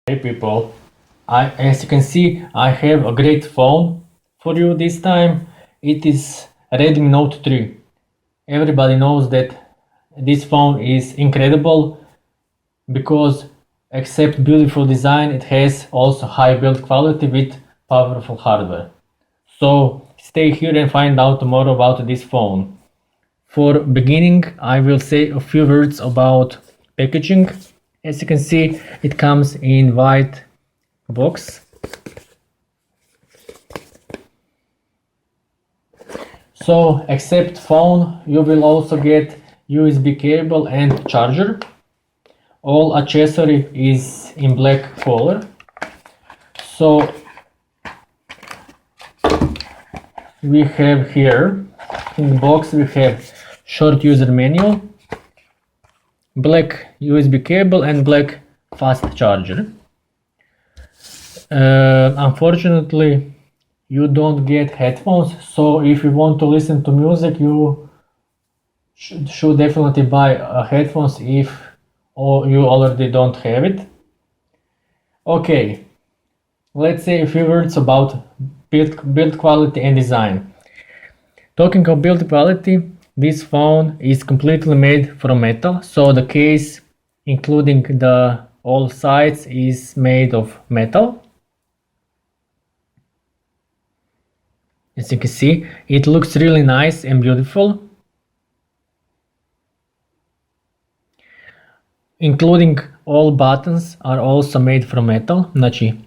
Hey people, as you can see, I have a great phone for you this time. It is Redmi Note 3. Everybody knows that this phone is incredible because except beautiful design, it has also high build quality with powerful hardware. So stay here and find out more about this phone. For beginning, I will say a few words about packaging. As you can see, it comes in white box. So except phone, you will also get USB cable and charger. All accessory is in black color. So we have here in the box we have short user manual, black USB cable and black fast charger. Unfortunately, you don't get headphones, so if you want to listen to music, you should definitely buy headphones if you already don't have it. Okay, let's say a few words about build quality and design. Talking about build quality, this phone is completely made from metal, so the case, including all sides, is made of metal. As you can see, it looks really nice and beautiful. Including all buttons are also made from metal. Znači,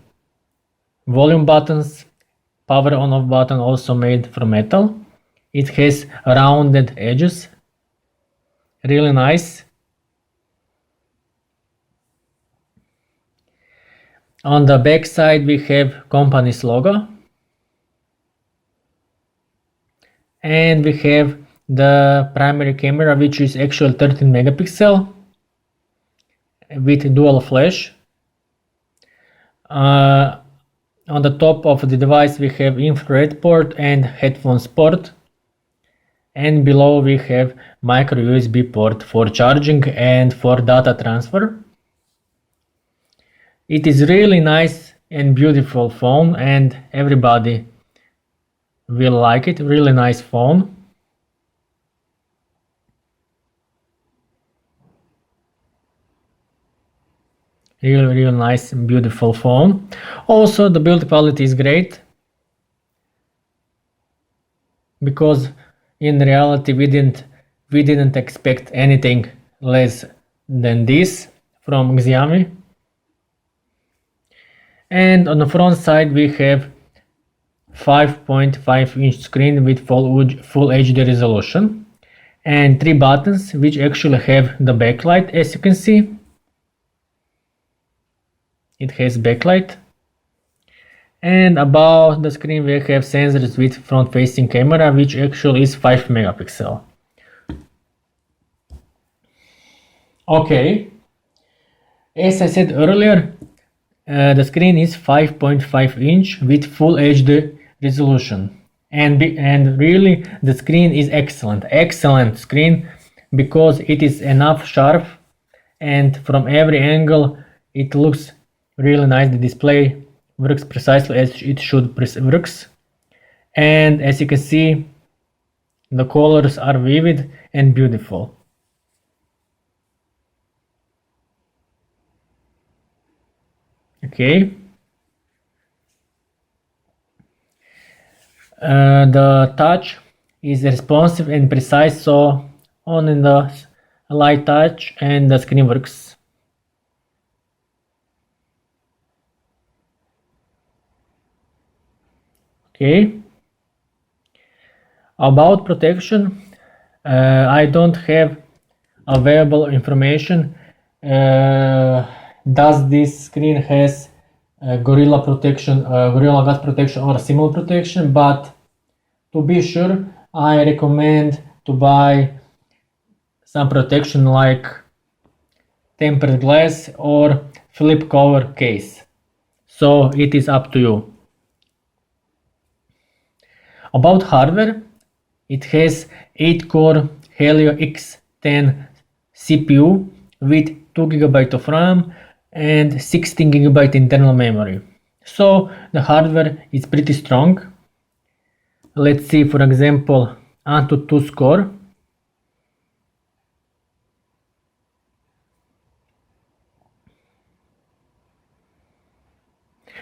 volume buttons, power on off button also made from metal. It has rounded edges, really nice. On the back side we have company's logo. And we have the primary camera, which is actually 13 megapixel with dual flash. On the top of the device we have infrared port and headphones port, and below we have micro USB port for charging and for data transfer. It is really nice and beautiful phone, and everybody will like it. Really nice phone. Really nice and beautiful phone. Also, the build quality is great because in reality we didn't expect anything less than this from Xiaomi. And on the front side we have 5.5-inch screen with full HD resolution and 3 buttons which actually have the backlight. As you can see, it has backlight, and above the screen we have sensors with front facing camera which actually is 5 megapixel. Okay, as I said earlier, the screen is 5.5-inch with full HD resolution, and really the screen is excellent screen because it is enough sharp and from every angle it looks really nice. The display works precisely as it should works, and as you can see the colors are vivid and beautiful. Okay, the touch is responsive and precise, so on in the light touch and the screen works. Okay, about protection, I don't have available information. Does this screen has Gorilla protection, Gorilla Glass protection or similar protection? But to be sure, I recommend to buy some protection like tempered glass or flip cover case. So it is up to you. About hardware, it has 8-core Helio X10 CPU with 2 GB of RAM, and 16 GB internal memory. So the hardware is pretty strong. Let's see, for example, AnTuTu score.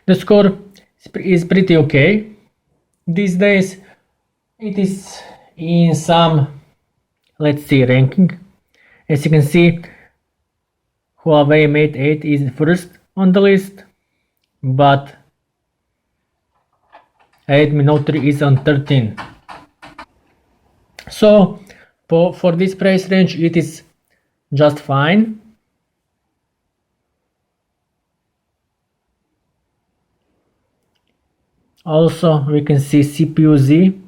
The score is pretty okay. These days it is in some, let's see, ranking. As you can see, Huawei Mate 8 is first on the list, but Redmi Note 3 is on 13. So for this price range it is just fine. Also we can see CPU Z,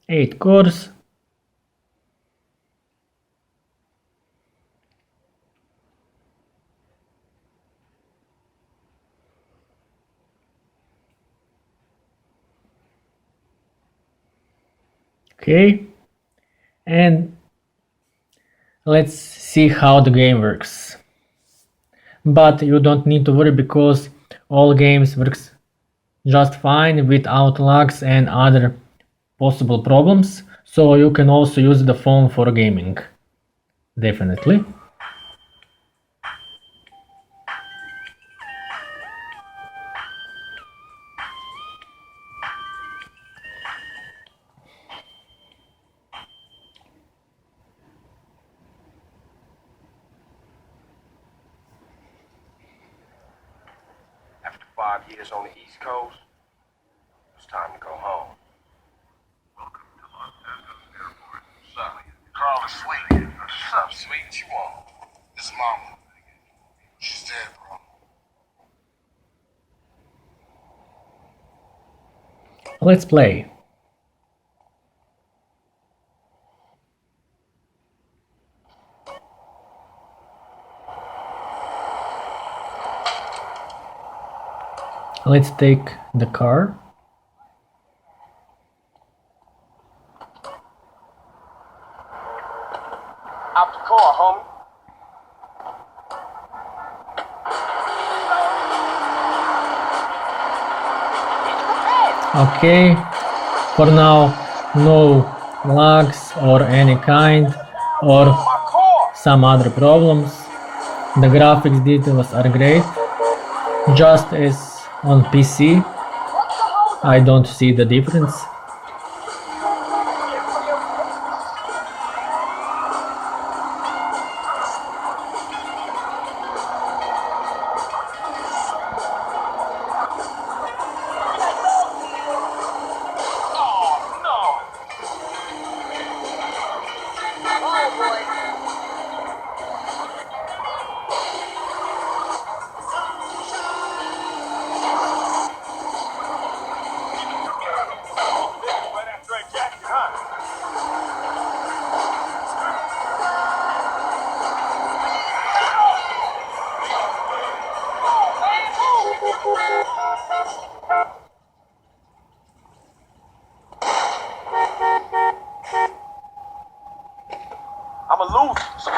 8 cores. Okay, and let's see how the game works. But you don't need to worry because all games works just fine without lags and other possible problems, so you can also use the phone for gaming, definitely. After 5 years on the East Coast, it's time to go home. Welcome to Los Santos Airport. What's up? Carl is sweet. What's up, sweet? What you want? This mama. She's dead, bro. Let's play. Let's take the car. Out the car, homie. Okay, for now no lags or any kind or My car. some other problems. The graphics details are great, just as on PC. I don't see the difference. I'm a loser.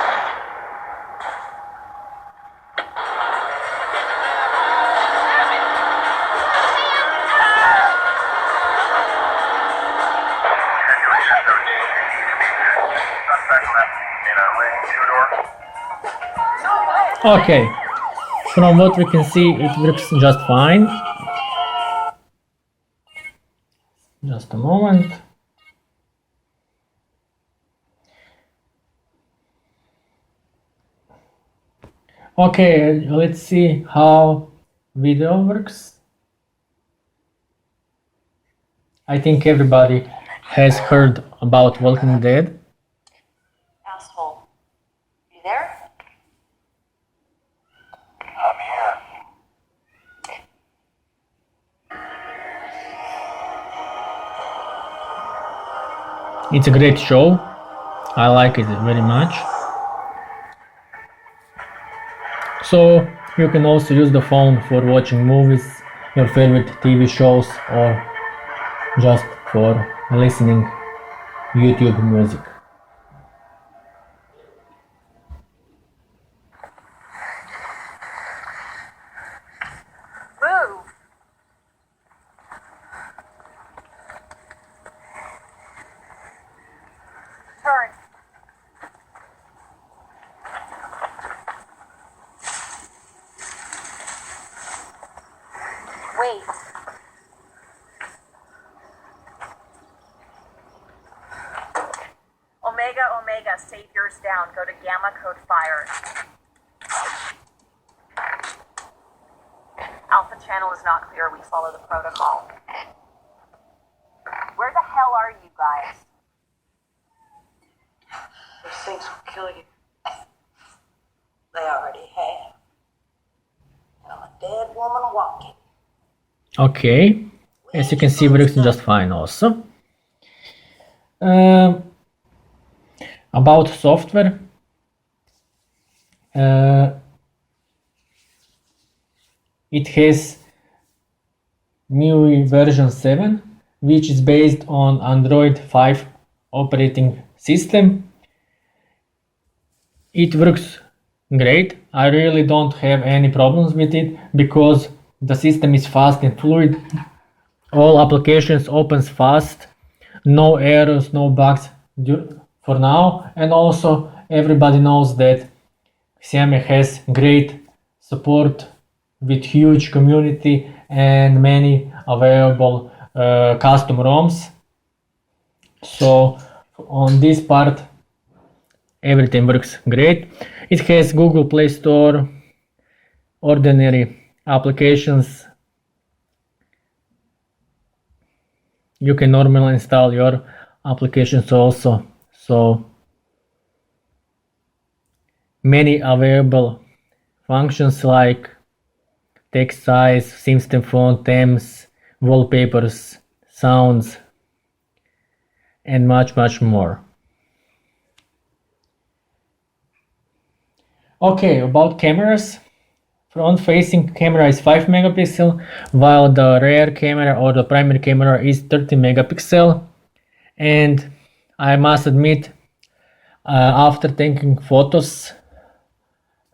Okay, from what we can see it works just fine. Just a moment. Okay, let's see how video works. I think everybody has heard about Walking Dead. Asshole. You there? I'm here. It's a great show. I like it very much. So you can also use the phone for watching movies, your favorite TV shows, or just for listening YouTube music. Wait. Omega, Omega, Savior's down. Go to Gamma Code Fire. Alpha channel is not clear. We follow the protocol. Where the hell are you guys? Those things will kill you. They already have. And I'm a dead woman walking. Okay, as you can see, works just fine also. About software, it has MIUI version 7, which is based on Android 5 operating system. It works great. I really don't have any problems with it because the system is fast and fluid. All applications opens fast, no errors, no bugs for now, and also everybody knows that Xiaomi has great support with huge community and many available custom ROMs. So on this part everything works great. It has Google Play Store, ordinary applications. You can normally install your applications also. So many available functions like text size, system font, themes, wallpapers, sounds, and much more. Okay, about cameras. Front facing camera is 5 megapixel, while the rear camera or the primary camera is 30 megapixel. And I must admit, after taking photos,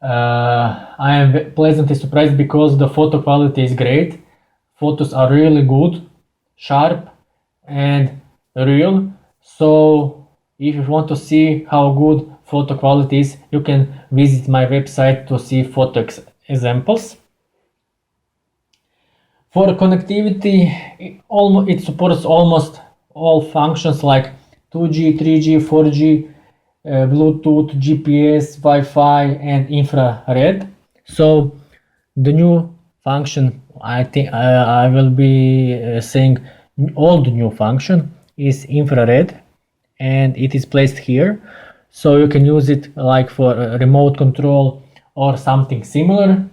I am pleasantly surprised because the photo quality is great. Photos are really good, sharp and real. So if you want to see how good photo quality is, you can visit my website to see photo examples. For connectivity, it supports almost all functions like 2G, 3G, 4G, Bluetooth, GPS, Wi-Fi, and infrared. So the new function, I think I will be saying all the new function is infrared, and it is placed here. So you can use it like for remote control or something similar.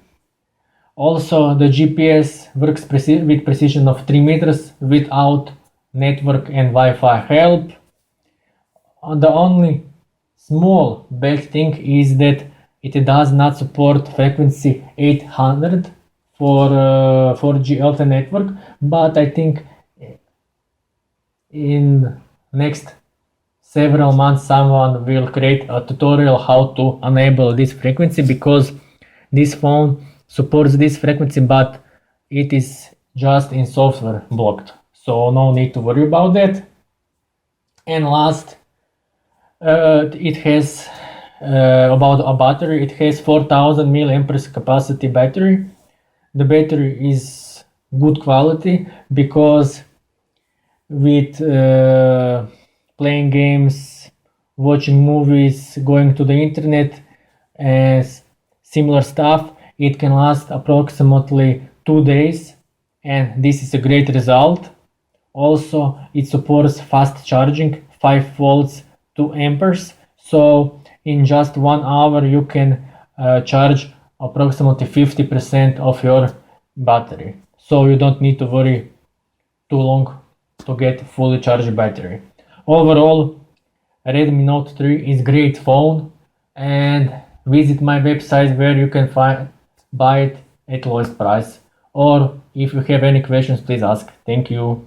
Also, the GPS works with precision of 3 meters without network and Wi-Fi help. The only small bad thing is that it does not support frequency 800 for 4G LTE network, but I think in next several months someone will create a tutorial how to enable this frequency, because this phone supports this frequency but it is just in software blocked, so no need to worry about that. And last, it has about a battery, it has 4000 milliamperes capacity battery. The battery is good quality because with playing games, watching movies, going to the internet and similar stuff, it can last approximately 2 days, and this is a great result. Also, it supports fast charging, 5 volts, 2 amperes. So in just 1 hour you can charge approximately 50% of your battery. So you don't need to worry too long to get fully charged battery. Overall, Redmi Note 3 is great phone, and visit my website where you can buy it at lowest price. Or if you have any questions, please ask. Thank you.